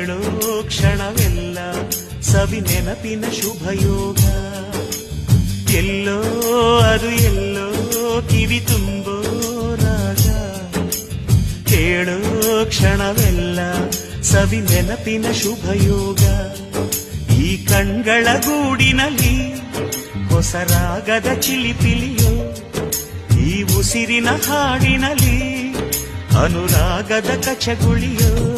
ಕೇಳೋ ಕ್ಷಣವೆಲ್ಲ ಸವಿ ನೆನಪಿನ ಶುಭಯೋಗ. ಎಲ್ಲೋ ಅದು ಎಲ್ಲೋ ಕಿವಿ ತುಂಬೋ ರಾಗ. ಕೇಳೋ ಕ್ಷಣವೆಲ್ಲ ಸವಿ ನೆನಪಿನ ಶುಭಯೋಗ. ಈ ಕಣ್ಗಳ ಗೂಡಿನಲ್ಲಿ ಹೊಸ ರಾಗದ ಚಿಲಿಪಿಲಿಯೋ, ಈ ಉಸಿರಿನ ಹಾಡಿನಲ್ಲಿ ಅನುರಾಗದ ಕಚಗುಳಿಯೋ.